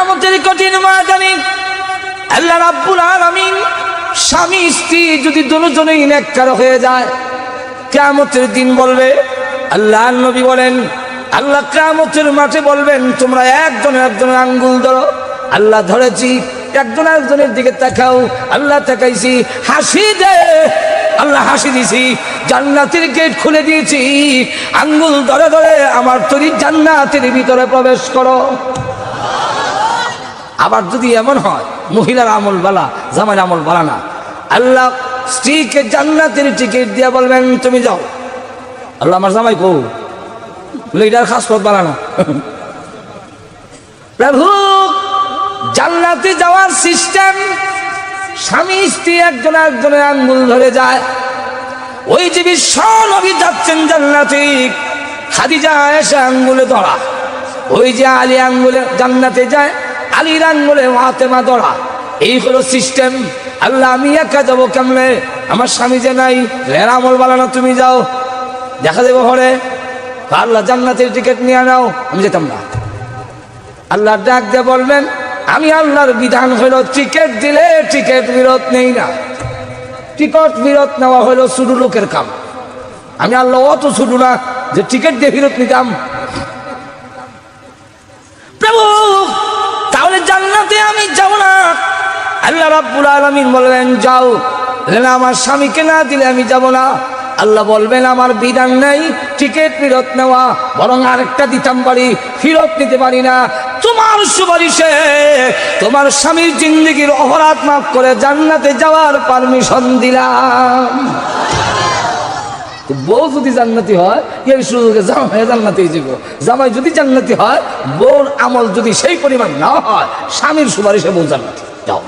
কিয়ামতের কঠিন ময়দানে আল্লাহ রাব্বুল আলামিন স্বামী স্ত্রী যদি দুজনেই নেককার হয়ে যায়, কিয়ামতের দিন বলবে, আল্লাহর নবী বলেন, আল্লাহ কিয়ামতের মাঠে বলবেন, তোমরা একজনের আঙ্গুল ধরো। আল্লাহ ধরেছি, একজন আরেকজনের দিকে তাকাও। আল্লাহ তাকাইছি, হাসি দে। আল্লাহ হাসি দিছি, জান্নাতের গেট খুলে দিয়েছি, আঙ্গুল ধরে ধরে আমার তৈরি জান্নাতের ভিতরে প্রবেশ করো। আবার যদি এমন হয় মহিলার আমল বালা, জামাইর আমল বালা না, আল্লাহ স্ত্রীকে জান্নাতের টিকিট দিয়ে বলবেন, তুমি যাও। আল্লাহ আমার জামাই কো এটার খাস পথ বালা না। প্রভু জান্নাতে যাওয়ার সিস্টেম, স্বামী স্ত্রী একজনের আঙ্গুল ধরে যায়। ওই যে বিশ্ব নবী যাচ্ছেন জান্নাতে, খাদিজা এসে আঙ্গুলে ধরা। ওই যে আলী আঙ্গুলে জান্নাতে যায়, আলীর আঙ্গুলে ফাতেমা ধরা। এই হলো সিস্টেম। আল্লাহ আমি একা যাবো কেমনে? আমার স্বামী যে নাই, এর আমল বালা না, তুমি যাও, দেখা দেবো ঘরে। আল্লাহ জান্নাতের টিকিট নিয়ে নাও। আমি যেতাম না। আল্লাহ ডাক দিয়ে বলবেন, আমি আল্লাহর বিধান হলো টিকিট দিলে টিকিট বিরত নেই না। টিকিট বিরত নেওয়া হলো ছোট লোকের কাম। আমি আল্লাহ অত ছোট না যে টিকিট দিয়ে বিরত নিতাম। প্রভু তাহলে জান্নাতে আমি যাব না? আল্লাহ রাব্বুল আলামিন বলবেন, যাও। আমার স্বামীকে না দিলে আমি যাব না। আল্লাহ বলবেন, আমার বিধান নাই টিকিট ফেরত নেওয়া, বরং আরেকটা দিতাম পারি, ফেরত নিতে পারি না। তোমার সুপারিশে তোমার স্বামীর জিন্দেগির অপরাধ মাফ করে জান্নাতে যাওয়ার পারমিশন দিলাম। বউ যদি জান্নাতি হয়, এই সুযোগে জামাই জান্নাতেই যাব। জামাই যদি জান্নাতি হয়, বউর আমল যদি সেই পরিমাণ না হয়, স্বামীর সুপারিশে বউ জান্নাতি। যাও।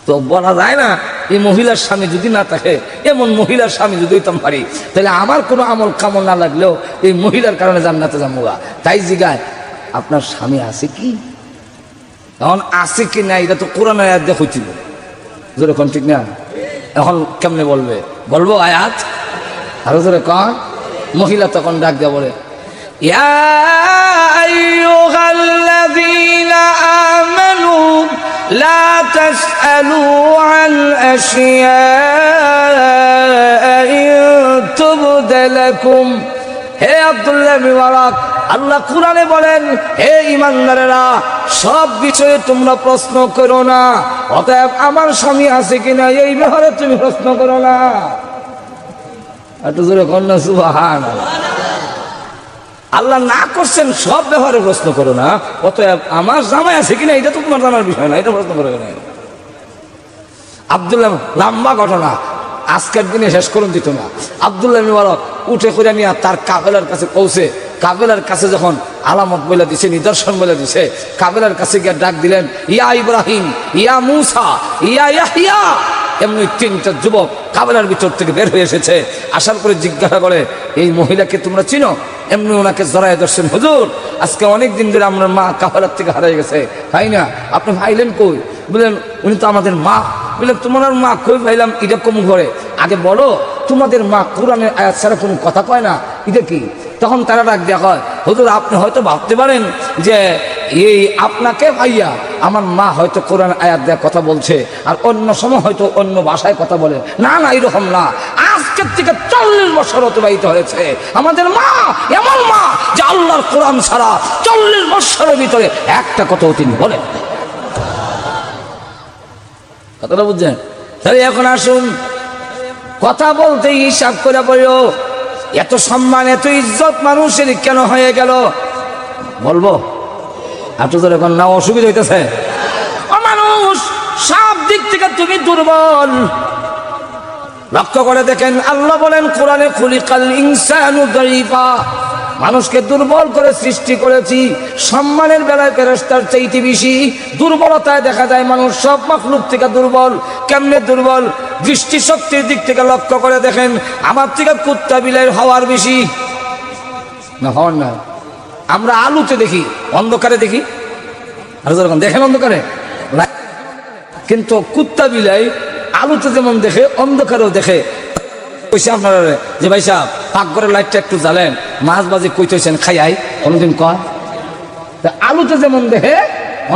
তো বলা যায় না, এই মহিলার স্বামী যদি না থাকে, এমন মহিলার স্বামী যদি হইতাম পারি, তাহলে আমার কোনো আমল কামল না লাগলেও এই মহিলার কারণে জান্নাতে যাবো। তাই জিগায়, আপনার স্বামী আছে কি? এখন আছে কি না এটা তো কোরআনের আয়াত দিয়ে হইছিল, যেরকম ঠিক না? এখন কেমনে বলবে? বলবো আয়াত আরো জোরে কন। মহিলা তখন ডাক দেয়া বলে, ইয়া আইয়ুহাল্লাযীনা আমানু লা তাসআলু আন আশিয়া'a ইন তুবদা লাকুম। হে আব্দুল্লাহ ইবনে মুবারক, আল্লাহ কুরআনে বলেন, হে ঈমানদারেরা, সব বিষয়ে তোমরা প্রশ্ন করো না। অতএব আমার স্বামী আছে কিনা এই ব্যাপারে তুমি প্রশ্ন করো না। একটু জোরে কন্যা সুবহানাল্লাহ। আল্লাহ না করছেন সব ব্যাপারে প্রশ্ন করো না। অতএব আমার জামাই আছে কিনা এটা তো তোমার জানার বিষয় না, এটা প্রশ্ন করো না। আব্দুল্লাহ, লম্বা ঘটনা, আজকের দিনে শেষ করুন দিত না। আব্দুল্লাহ ইবনে মুবারক উঠে করে নিয়ে তার কাফেলার কাছে পৌঁছে, কাফেলার কাছে যখন আলামত বলে দিছে, নিদর্শন বলে দিছে, কাফেলার কাছে গিয়ে ডাক দিলেন, ইয়া ইব্রাহিম, ইয়া মুসা, ইয়া ইয়াহইয়া। এমনি তিনটা যুবক কাফেলার ভিতর থেকে বের হয়ে এসেছে। আসার পরে জিজ্ঞাসা করে, এই মহিলাকে তোমরা চিনো? এমনি ওনাকে জড়ায় ধরছেন, হুজুর আজকে অনেক দিন ধরে আমার মা কাফেলার থেকে হারিয়ে গেছে, তাই না? আপনি ভাইলেন কই? বললেন, উনি তো আমাদের মা। বললেন, তোমার মা কই পাইলাম? এটা কম ঘরে, আগে বলো তোমাদের মা কোরআনের আয়াত ছাড়া কোনো কথা কয় না, এটা কি? তখন তারা ডাক দেওয়া হয়, হুজুর আপনি হয়তো ভাবতে পারেন যে এই আপনাকে ভাইয়া আমার মা হয়তো কোরআন আয়াত দেওয়া কথা বলছে, আর অন্য সময় হয়তো অন্য ভাষায় কথা বলে। না না, এরকম না। আজকের থেকে 40 বছর অতিবাহিত হয়েছে। আমাদের মা এমন মা যে আল্লাহর কোরআন ছাড়া 40 বছরের ভিতরে একটা কথাও তিনি বলেন। কথাটা বুঝছেন? তাহলে এখন আসুন, কথা বলতে হিসাব করে বলো, এত সম্মান এত ইজ্জত মানুষের কেন হয়ে গেল? বলবো এত ধরে এখন না, অসুবিধা হইতেছে? মানুষ সব দিক থেকে তুমি দুর্বল। লক্ষ্য করে দেখেন, আল্লাহ বলেন কোরআনে, খুলিকাল ইনসানু দাঈফা। মানুষকে দুর্বল করে সৃষ্টি করেছি। সম্মানের বেলায় ফেরেশতার চাইতে বেশি দুর্বলতায় দেখা যায় মানুষ সব মাখলুক থেকে দুর্বল। কেমনে দুর্বল? দৃষ্টিশক্তির দিক থেকে লক্ষ্য করে দেখেন, আমার থেকে কুত্তা বিলাইয়ের হওয়ার বেশি না, হওয়ার না। আমরা আলোতে দেখি, অন্ধকারে দেখি, আর যখন দেখেন অন্ধকারে, কিন্তু কুত্তা বিলাই আলোতে যেমন দেখে অন্ধকারেও দেখে। কইছে আপনারা যে ভাই সাহেব পাকঘরের লাইটটা একটু জ্বালেন, মাছ বাজে কইতেছেন খাইয়াই, কোনোদিন কয়? আলোতে যেমন দেখে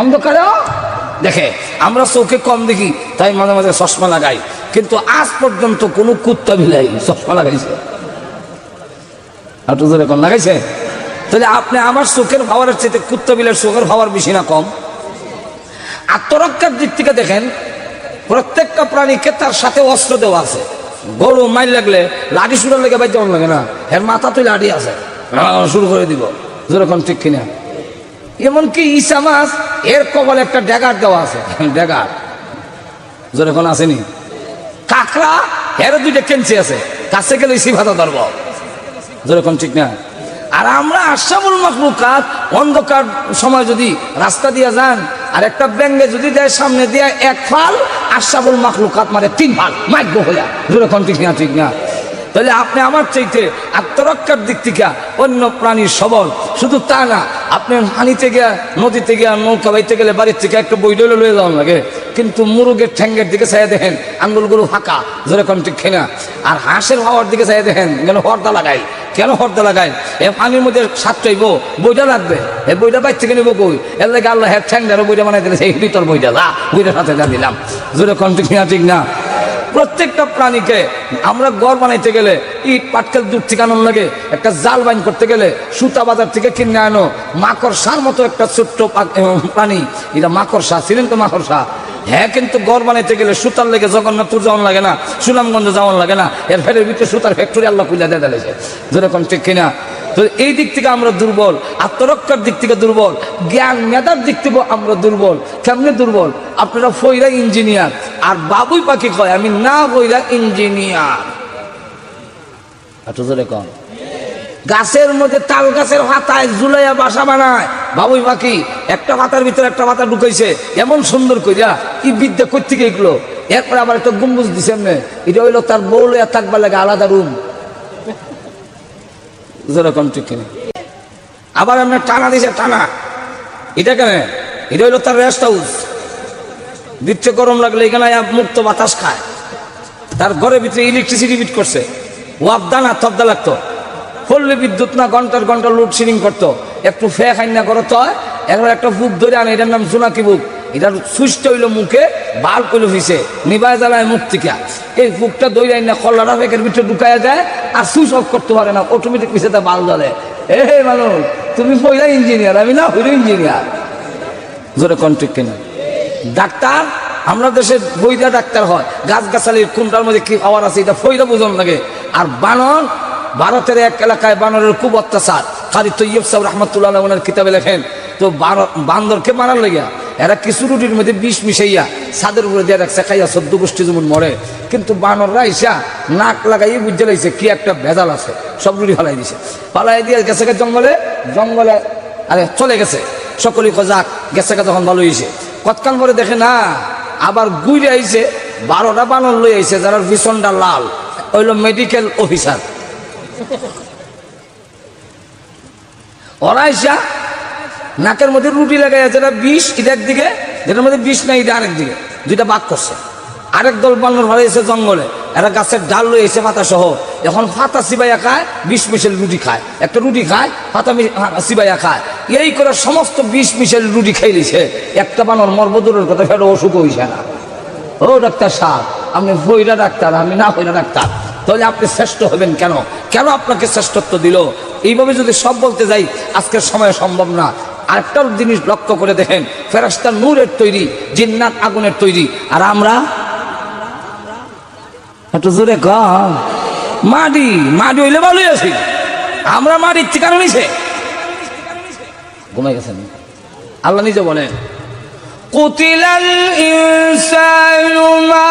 অন্ধকারেও দেখে। আমরা চোখে কম দেখি, তাই মাঝে মাঝে চশমা লাগাই, কিন্তু আজ পর্যন্ত কোনো কুত্তা বিলাই চশমা লাগাইছে? একটু জোরে কম লাগাইছে? তাহলে আপনি আমার চোখের পাওয়ারের চাইতে কুত্তা বিলের চোখের পাওয়ার বেশি না কম? আত্মরক্ষার দিক থেকে দেখেন, প্রত্যেকটা প্রাণীকে তার সাথে অস্ত্র দেওয়া আছে। গরু মাইল লাগলে লাঠি শুরু লেগে বাইতে লাগে না, এর মাথা তুই লাঠি আছে, শুরু করে দিব। যেরকম ঠিক কিনা? এমনকি ঈসা মাছ, এর কপালে একটা ড্যাগার দেওয়া আছে, ড্যাগার যেরকম আসেনি। কাঁকড়া, এর দুইটা কেঞ্চি আছে, কাছে গেলে ইসি ভাতা ধরব। যেরকম ঠিক না? আর আমরা আশরাফুল মাখলুকাত, অন্ধকার সময় যদি রাস্তা দিয়ে যান আর একটা ব্যাঙ্গে যদি দেয় সামনে দিয়ে এক ফাল, আশরাফুল মাখলুকাত মানে 3 ফাল মাইগ্য হইয়া। যেরকম ঠিক না? ঠিক না? তাহলে আপনি আমার চাইতে আত্মরক্ষার দিক থেকে অন্য প্রাণীর সবল। শুধু তা না, আপনি পানিতে গিয়া, নদীতে গিয়া নৌকা বাইতে গেলে বাড়ির থেকে একটা বইডলে লয়ে যাওয়ার লাগে, কিন্তু মুরগের ঠ্যাঙ্গের দিকে চাইয়া দেখেন আঙ্গুলগুলো ফাঁকা। যেরকম ঠিক কিনা? আর হাঁসের হাওয়ার দিকে চাইয়া দেখেন কেন হর্দা লাগাই। কেন হর্দা লাগাই? এ পানির মধ্যে স্বাদ চাইব, বইটা লাগবে, এ বইটা বাইর থেকে নেবো কই? এর লাগে আল্লাহ হ্যাঁ ঠ্যাংটারও বইটা বানাই দিলে, সেই ভিতর বইটা যা, বইটার সাথে যা দিলাম। যেরকম ঠিক না? ঠিক না? প্রত্যেকটা প্রাণীকে আমরা ঘর বানাইতে গেলে ইট পাটকেল দূর থেকে আনার লাগে, একটা জাল বাইন করতে গেলে সুতা বাজার থেকে কিনে আনো। মাকড়সার মতো একটা ছোট্ট প্রাণী, এটা মাকড়সা, ছিলেন তো মাকড়সা? হ্যাঁ, কিন্তু ঘর বানাইতে গেলে সুতার লেগে জগন্নাথপুর যাওয়ান লাগে না, সুনামগঞ্জ যাওয়ান লাগে না, এর ফেরের ভিতরে সুতার ফ্যাক্টরি আল্লাহ খুলে দিয়ে দিয়েছে। যেরকম ঠিক কিনা? তো এই দিক থেকে আমরা দুর্বল, আত্মরক্ষার দিক থেকে দুর্বল, জ্ঞান মেধার দিক থেকে আমরা দুর্বল। কেমনে দুর্বল? আপনারা ফইরা ইঞ্জিনিয়ার, আর বাবুই পাখি কয় আমি না ফইরা ইঞ্জিনিয়ার। কম গাছের মধ্যে, তাল গাছের পাতায় ঝুলাইয়া বাসা বানায় বাবুই পাখি। একটা পাতার ভিতরে একটা পাতা ঢুকাইছে এমন সুন্দর কইরা, কি বিদ্যা কই থেকে এগুলো? এরপরে আবার একটা গম্বুজ দিছে এমনি, এটা হইলো তার বউ লইয়া থাকবার লাগে আলাদা রুম। যেরকম ঠিক কিনা? আবার আপনার টানা দিছে, টানা, এটা কেন? এটা হইলো তার রেস্ট হাউস। দিচ্ছে গরম লাগলে এখানে মুক্ত বাতাস খায়। তার ঘরের ভিতরে ইলেকট্রিসিটি ফিট করছে, ওয়াবদা না তবদা লাগতো, পড়লে বিদ্যুৎ না ঘন্টার ঘন্টা লোডশেডিং করতো। একটু ফে খাই না করো তো, এরপর একটা বুক ধরে আনে, এটার নাম জোনাকি বুক। এটার সুইচটা হইলো মুখে, বাল কইলো ফিসে, নিবায় জ্বালায় মুখ থেকে। এই বুকটা দৌড়াই না কল্লাটা ফেকের ভিতরে ঢুকাইয়া যায়, আর সুইচ অফ করতে পারে না, অটোমেটিক পিছিয়ে তা বাল জ্বলে। এ মানুষ, তুমি পয়লা ইঞ্জিনিয়ার, আমি না হইলো ইঞ্জিনিয়ার। জোরে কন্ট্রিক কিনা? ডাক্তার, আমরা দেশে বইটা ডাক্তার হয়, গাছগাছালির কোনটার মধ্যে কি পাওয়ার আছে এটা ফইরা বোঝন লাগে। আর বানর, ভারতের এক এলাকায় বানরের খুব অত্যাচার। কাজী তৈয়ব সাহেব রহমতুল্লাহ ওনার কিতাবে লেখেন, তো বান্দরকে মারার লেগিয়া এরা কিছু রুটির মধ্যে বিষ মিশাইয়া ছাদের উপরে দিয়ে রাখছে, খাইয়া 14 গোষ্ঠী যেমন মরে। কিন্তু বানররা ইসা নাক লাগাইয়ে বুঝতে লাগছে কি একটা ভেজাল আছে, সব রুটি ফালাই দিছে। ফালাই দিয়ে গেছে জঙ্গলে, জঙ্গলে আরে চলে গেছে। সকলেই যাক গেছে, তখন ভালো হয়েছে। কতক্ষণ পরে দেখে না, আবার ঘুরে আইছে, 12টা বানর লই আইছে, যারা ভীষণটা লাল, হইল মেডিকেল অফিসার। ওরা আইসা নাকের মধ্যে রুটি লাগাই, যেটা বিষ এটা একদিকে, যেটার মধ্যে বিষ নাই এটা আরেক দিকে, দুইটা বাক করছে। আরেক দল বানর হয়েছে জঙ্গলে, এরা গাছের ডাল লই এসে পাতা সহ। এখন পাতা চিবাইয়া খায়, বিষ মিশেল রুটি খায়, একটা রুটি খায়, পাতা চিবাইয়া খায়। এই করে সমস্ত বিষ মিশেল রুটি খাইলিছে। একটা বানর মর্বদূরের কথা, ফের অসুখ হইছে না। ও ডাক্তার সাহেব, আপনি বইরা ডাক্তার, আমি না বইরা ডাক্তার, তাহলে আপনি শ্রেষ্ঠ হবেন কেন? কেন আপনাকে শ্রেষ্ঠত্ব দিল? এইভাবে যদি সব বলতে যাই আজকের সময় সম্ভব না। আরেকটা জিনিস লক্ষ্য করে দেখেন, ফেরেশতা নূরের তৈরি, জিন্নাত আগুনের তৈরি, আর আমরা একটু জোরে কম, মাটি। মাটি হইলে ভালোই আছি, আমরা মাটির ঠিকানা নিছে। ঘুমাই গেছেন? আল্লাহ নিজে বলেন, কুতিলাল ইনসানু মা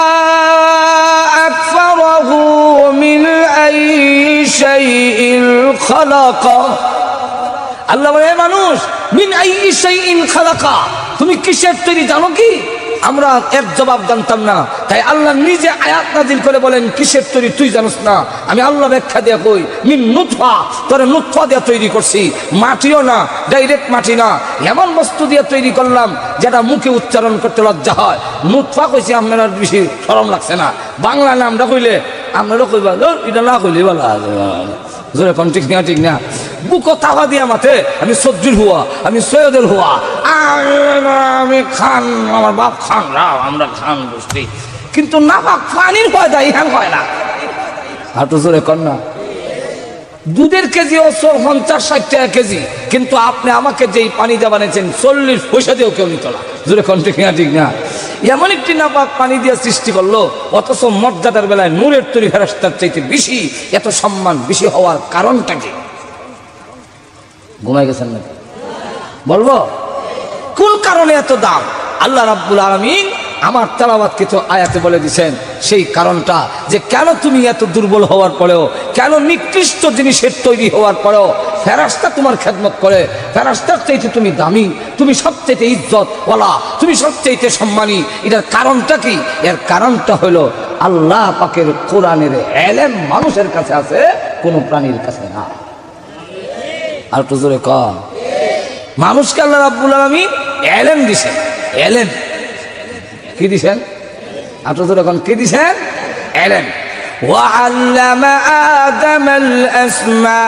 আকফারাহু মিন আইয়ি শাইইন খালাকা। আল্লাহ বলে, মানুষ, মিন আইয়ি শাইইন খালাকা, তুমি কিসের তৈরি জানো কি? আমরা এর জবাব জানতাম না, তাই আল্লাহ নিজে আয়াত নাজিল করে বলেন, কিসের তৈরি তুই জানোস না? আমি আল্লাহ ব্যাখ্যা দিয়ে কই, মিন নুতফা, তোরে নুতফা দিয়ে তৈরি করছি, মাটিও না, ডাইরেক্ট মাটি না, এমন বস্তু দিয়ে তৈরি করলাম যেটা মুখে উচ্চারণ করতে লজ্জা হয়। নুতফা কইছি, আপনার বেশি শরম লাগছে না? বাংলা নামটা কইলে আপনারও কইবা, এটা না কইলে বলা জোরে কোন ঠিক না? ঠিক না? বুকো তাওয়া দিয়া মাথে আমি সবজির হুয়া, আমি সৈয়দের হুয়া, আমি খান, আমার বাপ খান রাও, আমরা খান বুঝতি, কিন্তু না বাপ পানির পয়দা ইহান হয় না। হাঁটু জোরে কর না। দুধের কেজি ও 50-60 টাকা কেজি, কিন্তু আপনি আমাকে যেই পানি দিয়ে বানিয়েছেন 40 পয়সা দিয়েও কেউ নিত না। জোরে কন ঠিক না? ঠিক না? এমন একটি নাপাক পানি দিয়ে সৃষ্টি করলো, অথচ মর্যাদার বেলায় নূরের তৈরি ফেরেশতার চাইতে বেশি, এত সম্মান বেশি হওয়ার কারণটা কি? ঘুমাই গেছেন নাকি? বলবো কোন কারণে এত দাম? আল্লাহ রাব্বুল আলামিন আমার তেলাওয়াতকৃত আয়াতে বলে দিয়েছেন সেই কারণটা, যে কেন তুমি এত দুর্বল হওয়ার পরেও, কেন নিকৃষ্ট জিনিসের তৈরি হওয়ার পরেও ফেরেশতা তোমার খেদমত করে, ফেরেশতার চাইতে তুমি দামি, তুমি সবচেয়ে ইজ্জত ওয়ালা, তুমি সবচেয়ে সম্মানী। এটার কারণটা কি? এর কারণটা হলো আল্লাহ পাকের কোরআনের ইলম মানুষের কাছে আছে, কোনো প্রাণীর কাছে না। আর একটু জোরে কর। মানুষকে আল্লাহ রাব্বুল আলামিন ইলম দিয়েছেন। ইলম কি দিছেন? আটো তো এখন কি দিছেন? ইলম। وعلم آدم الأسماء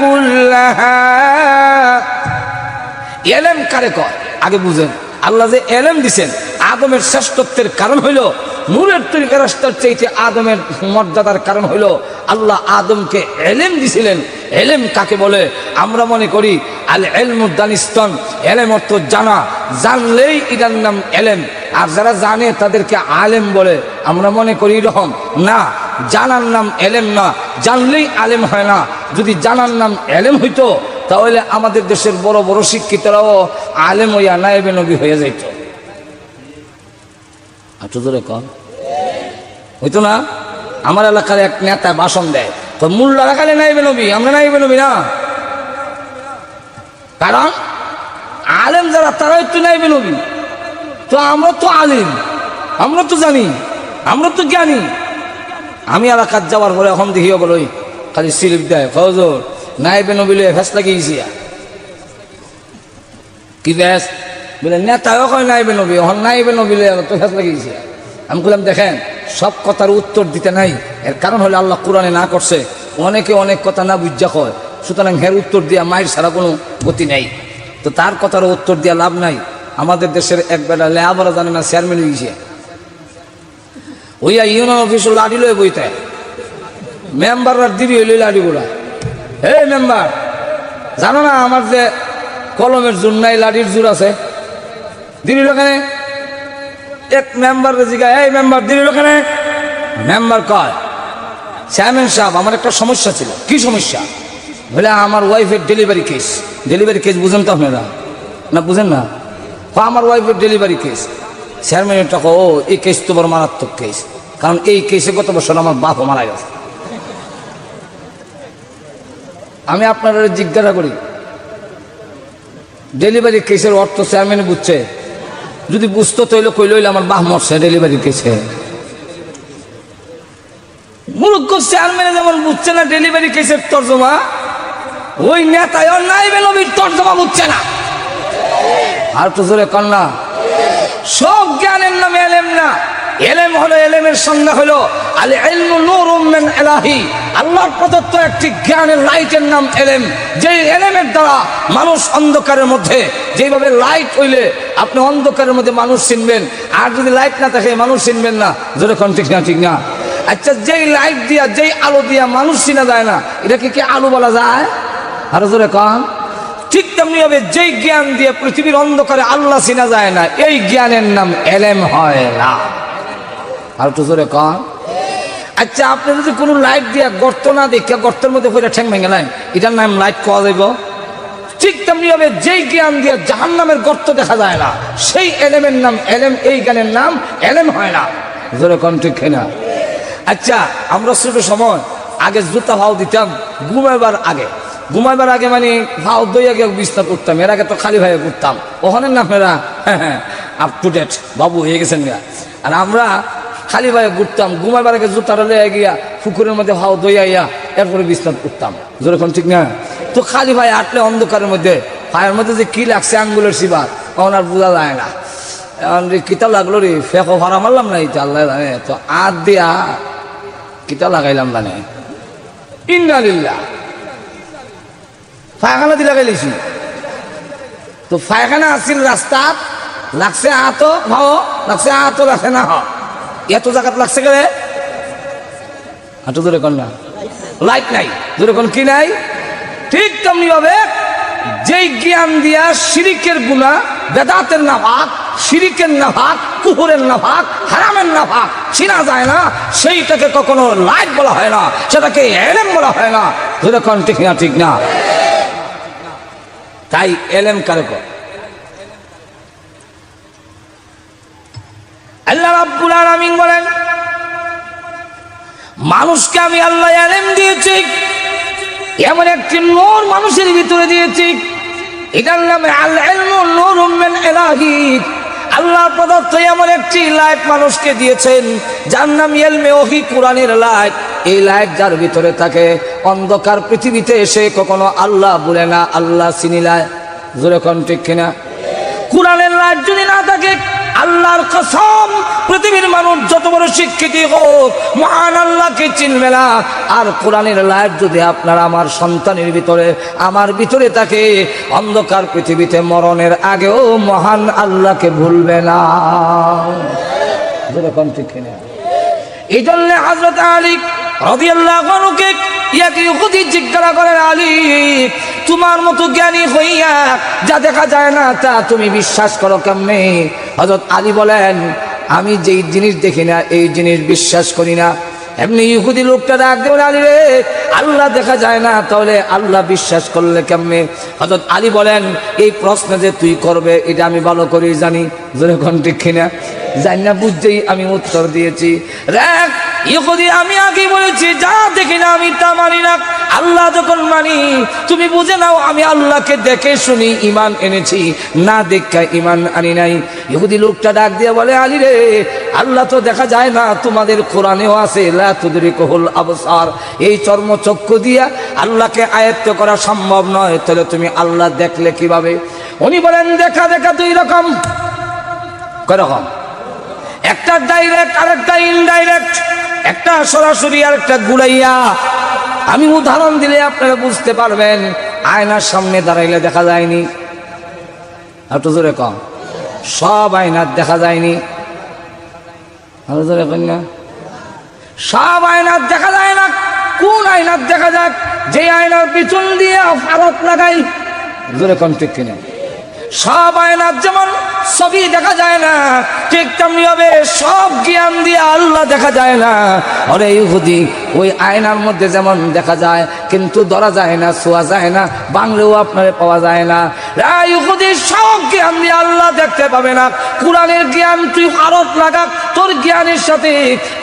كلها। ইলম কারে কয় আগে বুঝেন। আল্লাহ যে ইলম দিছেন, আদমের শ্রেষ্ঠত্বের কারণ হইল নূরের তৈরি ফেরেশতার চাইতে আদমের মর্যাদার কারণ হইল আল্লাহ আদমকে ইলম দিছিলেন। ইলম কাকে বলে? আমরা মনে করি আল ইলমু দানিস্তান, ইলম অর্থ জানা, জানলেই এটার নাম ইলম। আর যারা জানে তাদেরকে আলেম বলে। আমরা মনে করি এরকম না, জানার নাম ইলম না, জানলেই আলেম হয় না। যদি জানার নাম ইলম হইতো তাহলে আমাদের দেশের বড় বড় শিক্ষিতরাও আলেম হইয়া নায়েবে নবী হয়ে যাইত। আচ্ছা ধরে কন হইতো না? আমার এলাকার এক নেতা ভাষণ দেয়, তো মোল্লা রাখালে নাইবে নবী, আমরা নাইবে নবী না। কারণ আলেম যারা তারাই তো নাইবে নবী, তো আমরা তো আলেম, আমরা তো জানি, আমরা তো জ্ঞানী। আমি এলাকার যাওয়ার পরে এখন দেখিও বলো খালি স্লিপ দেয়, ফজর নাইবে নবী লয়ে ফেস লাগিয়েছি। কি ব্যাস বলে নেতাও কয় নাইবে নবী, এখন নাইবে নবী লয়ে তো ফেস লাগিয়েছি। আমি বললাম দেখেন, সব কথার উত্তর দিতে নাই। এর কারণ হলো আল্লাহ কোরআনে না করছে, অনেকে অনেক কথা না বুঝা কয়, সুতরাং হের উত্তর দিয়া মায়ের ছাড়া কোনো গতি নেই। তো তার কথার উত্তর দিয়া লাভ নাই। আমাদের দেশের এক বেলা লেহাবরা জানে না, চেয়ারম্যান হয়ে গেছে, ওইয়া ইউনিয়ন অফিস লাঠি লয়ে বইতে, মেম্বাররা দিবি হইল লাঠিগুলা। হে মেম্বার, জানো না আমার যে কলমের জোর নাই, লাঠির জোর আছে, দিবি ওখানে। এক মেম্বার জিজ্ঞাসা, এই মেম্বার দিবি ওখানে? মেম্বার কয়, চেয়ারম্যান সাহেব আমার একটা সমস্যা ছিল। কি সমস্যা? বলে আমার ওয়াইফের ডেলিভারি কেস। ডেলিভারি কেস বুঝেন তো আপনারা? না বুঝেন না? আমার ওয়াইফের ডেলিভারি কেস। চেয়ারম্যানের টাকা, ও এই কেস তো বড় মারাত্মক কেস, কারণ এই কেসে গত বছর আমার বাপও মারা গেছে। আমি আপনারা জিজ্ঞাসা করি, ডেলিভারি কেসের অর্থ চেয়ারম্যান বুঝছে? যদি বুঝতো তৈল কইল আমার বাপ মরছে ডেলিভারি কেসে। মূর্খ চেয়ারম্যানে যেমন বুঝছে না ডেলিভারি কেসের তর্জমা, ওই নেতায়ও নাইবে নবীর তর্জমা বুঝছে না। আর তো জোরে কন্যা, সব জ্ঞানের নামে এলেম না। এলেম হলো, এলেমের সংজ্ঞা হলো আল ইলমু নূরুম মিন ইলাহি, আল্লাহর প্রদত্ত একটি জ্ঞানের লাইটের নাম এলেম। যেই এলেমের দ্বারা মানুষ অন্ধকারের মধ্যে, যেভাবে লাইট হইলে আপনি অন্ধকারের মধ্যে মানুষ চিনবেন, আর যদি লাইট না থাকে মানুষ চিনবেন না। জোরে কোন ঠিক না? ঠিক না? আচ্ছা, যেই লাইট দিয়া, যেই আলো দিয়া মানুষ চিনা যায় না, এটাকে কি আলো বলা যায়? আরো জোরে কন। ঠিক তেমনি হবে, যেই জ্ঞান দিয়ে পৃথিবীর অন্ধকারে আল্লাহ চিনা যায় না, এই জ্ঞানের নাম এলেম হয় না। আর তো জোরে কন। আচ্ছা, আপনি যদি কোনো লাইট দিয়া গর্ত না দেখে গর্তের মধ্যে পড়ে ঠ্যাং ভেঙে নেন, এটার নাম লাইট পাওয়া যাইব? ঠিক তেমনি হবে, যেই জ্ঞান দিয়ে জাহান্নামের গর্ত দেখা যায় না, সেই এলেমের নাম এলেম, এই জ্ঞানের নাম এলেম হয় না। জোরে কন ঠিক না? আচ্ছা, আমরা ছোট সময় আগে জুতা ভাও দিতাম ঘুমাইবার আগে। ঘুমাইবার আগে মানে ভাও দই আগে বিস্তার করতাম, এর আগে তো খালি ভাইয়ে করতাম। ওখানে না আপনারা আপ টু ডেট বাবু হয়ে গেছেন গা। আর আমরা খালি ভাইয়ে ঘুরতাম, ঘুমাইবার আগে জুতাটা লইয়া গিয়া পুকুরের মধ্যে ভাও দই আইয়া এরপরে বিস্তার করতাম। যেরকম ঠিক না? তো খালি ভাই আটলে অন্ধকারের মধ্যে পায়ের মধ্যে যে কি লাগছে আঙ্গুলের শিবার, তখন আর বোঝা যায় না। কিতা লাগলো রে, ফেঁকো ভাড়া মারলাম না, এটা আল্লাহ জানে। তো আট দিয়া কিতা লাগাইলাম জানে। ইন্নালিল্লাহ। পায়খানা দিয়ে লাগাই লেছি। তো পায়খানা আসছিল রাস্তাত, লাগছে আতো ভাও, লাগছে আতো লাগছে না হ, এত জায়গাত লাগছে কে হাঁটু দূরে কন না, লাইট নাই দূরে কোন কি নাই। ঠিক তেমনি ভাবে যেই জ্ঞান দিয়া শিরিকের গুনাহ, বেদাতের নাফাক, শিরিকের নাফাক, কুফরের নাফাক, হারামের নাফাক চিনা যায় না, সেইটাকে কখনো লাইট বলা হয় না, সেটাকে এলেম বলা হয় না। দূরে কোন ঠিক না, ঠিক না। তাই এলেম কারে কর? আল্লাহ রাব্বুল আলামিন বলেন, মানুষকে আমি আল্লাহ এলেম দিয়েছি, এমন একটি নূর মানুষের ভিতরে দিয়েছি, এটার নামে আল ইলমু নূরুম মিন ইলাহি। আল্লাহ প্রদত্ত এমন একটি লাইট মানুষকে দিয়েছেন, যার নাম ইলমে ওহী, কোরআনের লাইট। এই লাইট যার ভিতরে থাকে, অন্ধকার পৃথিবীতে এসে কখনো আল্লাহ বলে না, আল্লাহ চিনিলায়। জোরে কোন ঠিক কিনা? কোরআনের লাইট যদি না থাকে, আল্লাহর কসম পৃথিবীর মানুষ যত বড় শিক্ষিত হোক, মহান আল্লাহকে চিনবে না। আর কোরআনের লাইট যদি আপনার আমার সন্তানের ভিতরে, আমার ভিতরে থাকে, অন্ধকার পৃথিবীতে মরণের আগেও মহান আল্লাহকে ভুলবে না। যেরকম ঠিক কিনা? এই জন্য হযরত আলী রাদিয়াল্লাহু আনহুকে এক ইহুদি জিজ্ঞাসা করেন, আলী তোমার মতো জ্ঞানী হইয়া যা দেখা যায় না তা তুমি বিশ্বাস করো কেমনে? হযরত আলী বলেন, আমি যেই জিনিস দেখি না এই জিনিস বিশ্বাস করি না। এমনি ইহুদি লোকটা ডাক দেন, আলী রে আল্লাহ দেখা যায় না, তাহলে আল্লাহ বিশ্বাস করলে কেমনে? হযরত আলী বলেন, এই প্রশ্ন যে তুই করবে এটা আমি ভালো করেই জানি। যেরকম ঠিক কিনা? জানি না বুঝতেই আমি উত্তর দিয়েছি। দেখ ইহুদি, আমি আগে বলেছি যা দেখি না আমি তা মানি না। আল্লাহ যখন মানি, তুমি বুঝে নাও আমি আল্লাহকে দেখে শুনি ঈমান এনেছি, না দেখা ঈমান আনি নাই। ইহুদি লোকটা ডাক দিয়ে বলে, আলী রে আল্লাহ তো দেখা যায় না, তোমাদের কোরআনেও আছে লা তুদরিকুহুল আবসার, এই চর্মচক্ষু দিয়া আল্লাহকে আয়ত্ত করা সম্ভব নয়, তাহলে তুমি আল্লাহ দেখলে কিভাবে? উনি বলেন, দেখা দেখা দুই রকম। কয় রকম? একটা ডাইরেক্ট আর একটা ইনডাইরেক্ট, একটা সরাসরি আর একটা গুড়াইয়া। আমি উদাহরণ দিলে আপনারা বুঝতে পারবেন। আয়নার সামনে দাঁড়াইলে দেখা যায়নি, একটু জোরে কম, সব আয়নার দেখা যায়নি। আরো জোরে কম না, সব আয়নার দেখা যায় না। কোন আয়নার দেখা যাক? যে আয়নার পিছন দিয়ে ফারত লাগাই। জোরে কম ঠিক কিনা? সব আয়নার যেমন ছবি দেখা যায় না, ঠিক তেমনি হবে সব জ্ঞান দিয়ে আল্লাহ দেখা যায় না। আরে ইহুদি, ওই আয়নার মধ্যে যেমন দেখা যায় কিন্তু ধরা যায় না, ছোঁয়া যায় না, বাংলেও আপনারে পাওয়া যায় না। ইহুদি সব জ্ঞান দিয়ে আল্লাহ দেখতে পাবে না। কোরআনের জ্ঞান তুই আরত লাগা, তোর জ্ঞানের সাথে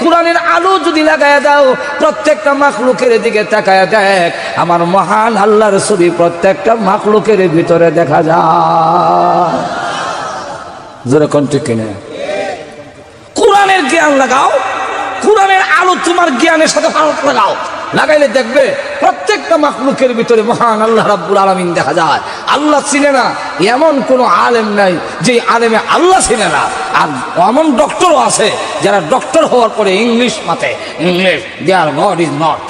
কোরআনের আলো যদি লাগায় দাও, প্রত্যেকটা মাখলুকের দিকে তাকায় দেখ, আমার মহান আল্লাহর ছবি প্রত্যেকটা মাখলুকের ভিতরে দেখা যায়। জোরে কোন ঠিক কিনা? কোরআনের জ্ঞান লাগাও, কোরআনের আলো তোমার জ্ঞানের সাথে আরত লাগাও, লাগাইলে দেখবে প্রত্যেকটা মাখলুকের ভিতরে মহান আল্লাহ রাব্বুল আলামিন দেখা যায়। আল্লাহ চিনে না এমন কোনো আলেম নাই যে আলেমে আল্লাহ চিনে না। আর এমন ডক্টরও আছে যারা ডক্টর হওয়ার পরে ইংলিশ মাতে, English there God is not,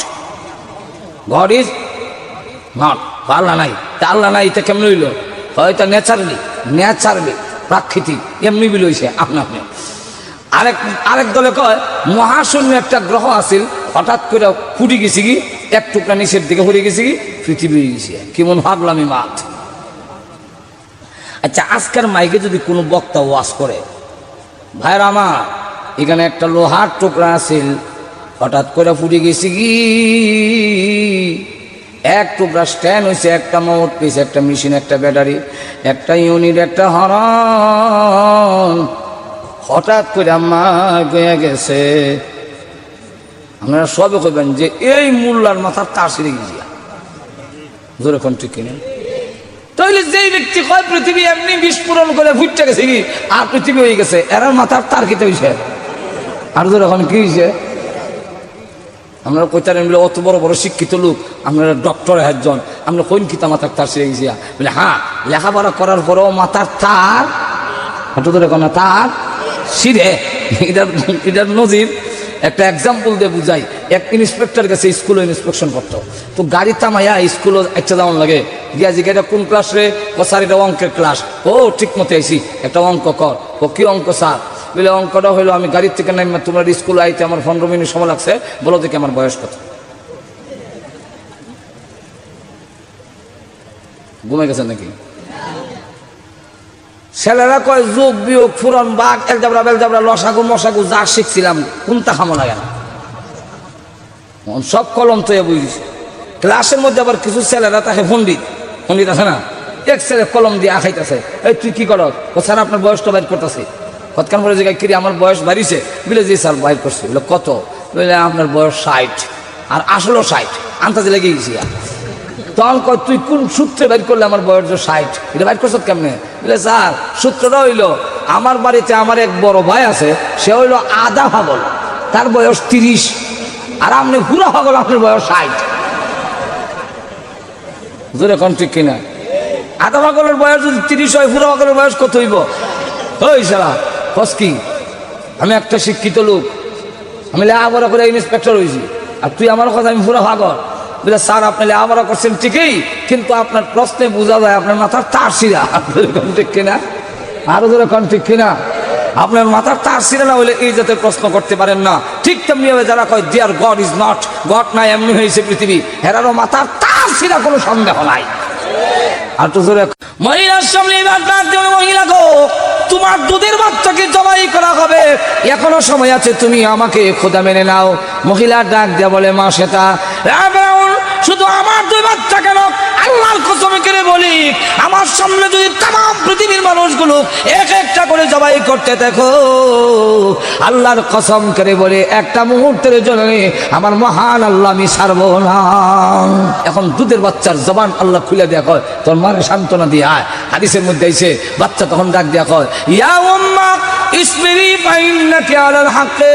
God is not, আল্লাহ নাই। তা আল্লাহ নাই এটা কেমন হইল? হয়তো ন্যাচারালি প্রাকৃতিক এমনি বিল হয়েছে আপনা আপনি। আরেক দলে কয় মহাশূন্য একটা গ্রহ আছিল, হঠাৎ করে ফুটে গেছি কি, এক টুকরা নিচের দিকে ফুটে গেছি কি, পৃথিবী হয়ে গেছে। কেমন ভাবলামই মাঠ। আচ্ছা, আজকের মাইকে যদি কোনো বক্তা ওয়াজ করে, ভাইরা আমার এখানে একটা লোহার টুকরা আছিল, হঠাৎ করে ফুটে গেছি কি, এক টুকরা স্ট্যান্ড হয়েছে, একটা মাউথ পিস, একটা মেশিন, একটা ব্যাটারি, একটা ইউনিট, একটা হরন, হঠাৎ করে আমার গয়ে গেছে। আপনারা সবে কইবেন যে এই মোল্লার মাথার তার ছিঁড়ে গেছি। জোরে কোন ঠিক কিনা? তাহলে যেই ব্যক্তি কয় পৃথিবী এমনি বিস্ফোরণ করে ফুটতে গেছে কি আর পৃথিবী হয়ে গেছে, এরা মাথার তার খেতে হয়েছে। আর জোরে এখন কি হয়েছে? আপনারা কইতারেন বলে অত বড় বড় শিক্ষিত লোক, আপনারা ডক্টর একজন, আমরা কোন কিতা মাথার তার ছিঁড়ে গেছি বলে, হ্যাঁ লেখাপড়া করার পরেও মাথার তার হাঁটু ধরে কোনো তার ছিঁড়ে। এটার নজির একটা এক্সাম্পল দিয়ে বুঝাই। এক ইন্সপেক্টর গেছে স্কুলে ইন্সপেকশন করতো, তো গাড়ি থামাইয়া স্কুলে একটা যেমন লাগে গিয়া জিজ্ঞাসা কোন ক্লাস রে? ও স্যার এটা অঙ্কের ক্লাস। ও ঠিক মতো আইসি, একটা অঙ্ক কর। ও কি অঙ্ক স্যার? বলে অঙ্কটা হইলো আমি গাড়ির থেকে নামি তোমার স্কুলে আইতে আমার 15 মিনিট সময় লাগছে, বলো দেখি আমার বয়স কত। ঘুমে গেছে নাকি? ছেলেরা কয় যোগ বিয়োগ ফুরন বাঘ এলজাবরা বেলজাবরা লসাগু মশাগু যা শিখছিলাম কোনটা খামো লাগে না, সব কলম তো বই দিছে। ক্লাসের মধ্যে আবার কিছু ছেলেরা তাকে পণ্ডিত আছে না, এক ছেলে কলম দিয়ে আখাইতেছে, এই তুই কি করস? ও স্যার আপনার বয়সটা বাইর করতেছে। কতক্ষণ পরে জায়গায় কিরে আমার বয়স বাড়িছে? বলে জি স্যার বাইর করছি। বলে কত? বলে আপনার বয়স 60। আর আসলো 60, আন্তাজে লেগে গেছি। তখন কয় তুই কোন সূত্রে বাইর করলে আমার বয়স 60? এটা বাইর করছ কেমনে? বলে স্যার সূত্রটা হইলো আমার বাড়িতে আমার এক বড় ভাই আছে, সে হইলো আধা পাগল, তার বয়স 30, আর আপনি পুরা পাগল, আপনার বয়স 60। জোরে কোন ঠিক কিনা? আধা পাগলের বয়স যদি 30 হয়, পুরা পাগলের বয়স কত হইব? ওই সারা কস কি? আমি একটা শিক্ষিত লোক, আমি লেখাপড়া করে ইন্সপেক্টর হয়েছি, আর তুই আমার কথা আমি পুরা পাগল? বলে স্যার আপনি লেখাপড়া করছেন ঠিকই, কিন্তু আপনার প্রশ্নে বোঝা যায় আপনার মাথার তার শিরা। ঠিক কিনা? আরো ধরে কোন ঠিক কিনা? আপনার মাথার তার শিরা না হলে এই জাতের প্রশ্ন করতে পারেন না। ঠিক তেমনি হবে যারা কয় dear God is not, God নাই এমনি হয়েছে পৃথিবী, হেরারও মাথার তার শিরা কোনো সন্দেহ নাই। আর তো ধরে মহিলার সামনে মহিলা গো, তোমার দুধের বাচ্চাকে জবাই করা হবে, এখনো সময় আছে, তুমি আমাকে খোদা মেনে নাও। মহিলা ডাক দেয়া বলে মা সেটা শুধু আমার 2 বাচ্চা কেন, আল্লাহর কসম করে বলি আমার সামনে যদি তাম পৃথিবীর মানুষগুলো এক একটা করে জবাই করতে দেখো, আল্লাহর কসম করে বলে একটা মুহূর্তের জন্য আমার মহান আল্লাহ আমি ছাড়বো না। এখন দুধের বাচ্চার জবান আল্লাহ খুলে দেয়া কয় তোর মারে সান্ত্বনা দিয়ে আয়। হাদিসের মধ্যে আইছে বাচ্চা তখন ডাক দেয়া কয় ইয়া উম্মা ইসবিরি ফাইন্নাকি আলাল হাক্কে,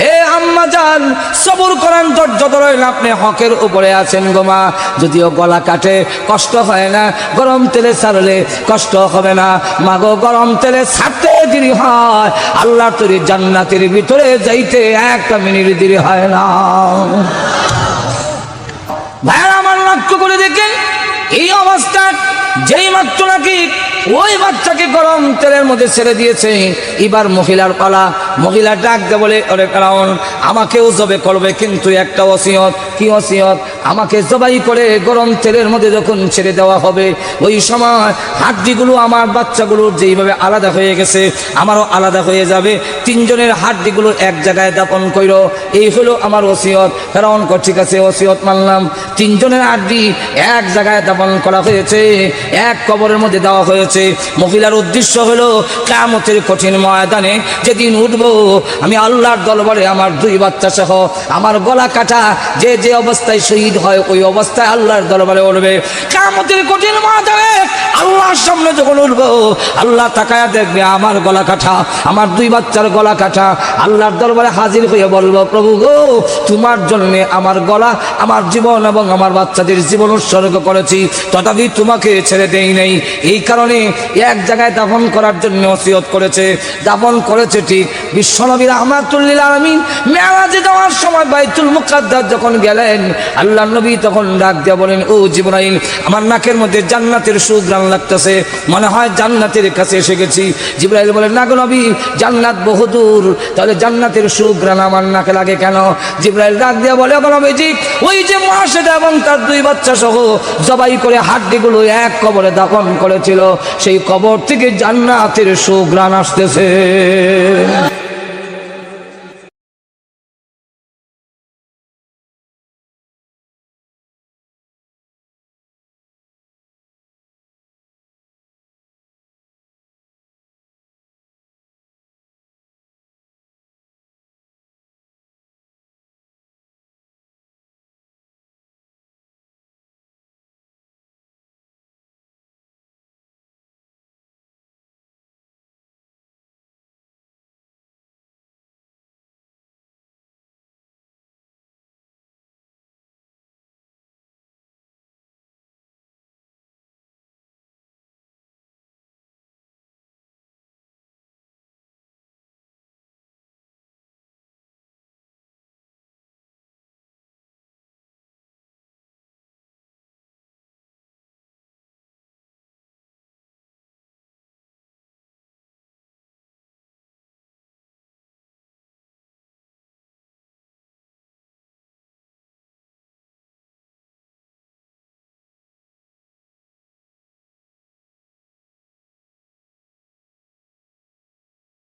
হে আম্মা জান সবর করেন, ধৈর্য ধরেন, আপনি হকের উপরে আছেন গো মা। যদিও গলা কাটে কষ্ট হয় না, গরম তেলে ছাড়লে কষ্ট হবে না মা গো, গরম তেলে ছাড়তে দেরি হয়, আল্লাহর তৈরি জান্নাতের ভিতরে যাইতে 1 মিনিট দেরি হয় না। ভাইরা আমার লক্ষ্য করে দেখেন এই অবস্থা, যেই মাত্র নাকি ওই বাচ্চাকে গরম তেলের মধ্যে ছেড়ে দিয়েছে, এবার মহিলার পালা। মহিলা ডাক দে বলে ওরে কারণ আমাকেও জবে করবে, কিন্তু একটা ওসিয়ত। কি ওসিয়ত? আমাকে জবাই করে গরম তেলের মধ্যে যখন ছেড়ে দেওয়া হবে, ওই সময় হাড্ডিগুলো আমার বাচ্চাগুলোর যেইভাবে আলাদা হয়ে গেছে আমারও আলাদা হয়ে যাবে, 3 জনের হাড্ডিগুলো এক জায়গায় দাপন কইরো, এই হলো আমার ওসিয়ত। কারণ ঠিক আছে ওসিয়ত মানলাম, 3 জনের হাড্ডি এক জায়গায় দাপন করা হয়েছে, এক কবরের মধ্যে দেওয়া হয়েছে। মহিলার উদ্দেশ্য হলো কিয়ামতের কঠিন ময়দানে যেদিন উঠবো আমি আল্লাহর দরবারে আমার 2 বাচ্চা সহ আমার গলা কাটা যে অবস্থায় শহীদ হয় ওই অবস্থায় আল্লাহর দরবারে উঠবে। কিয়ামতের কঠিন ময়দানে আল্লাহর সামনে যখন উঠবো, আল্লাহ তাকায়া দেখবে আমার গলা কাটা, আমার 2 বাচ্চার গলা কাটা। আল্লাহর দরবারে হাজির হয়ে বলবো প্রভু গো, তোমার জন্য আমার গলা, আমার জীবন এবং আমার বাচ্চাদের জীবন উৎসর্গ করেছি, তথাপি তোমাকে ছেড়ে দেই নাই। এই কারণে এক জায়গায় দাফন করার জন্য ওসিয়ত করেছে। দাফন করেছে ঠিক বিশ্বনবী রাহমাতুল লিল আলামিন মেরাজে যাওয়ার সময় বাইতুল মুকাদ্দাস যখন গেলেন, আল্লাহর নবী তখন ডাক দিয়ে বলেন ও জিবরাইল, আমার নাকের মধ্যে জান্নাতের সুঘ্রাণ লাগতেছে, মনে হয় জান্নাতের কাছে এসে গেছি। জিবরাইল বলেন না গো নবী, জান্নাত বহুদূর, তাহলে জান্নাতের সুঘ্রাণ আমার নাকে লাগে কেন? জিবরাইল ডাক দিয়ে বলে গো নবীজি, ওই যে মাসেদা এবং তার 2 বাচ্চা সহ জবাই করে হাড্ডিগুলো এক কবরে দাফন করেছিল, সেই কবর থেকে জান্নাতের সুঘ্রাণ আসতেছে।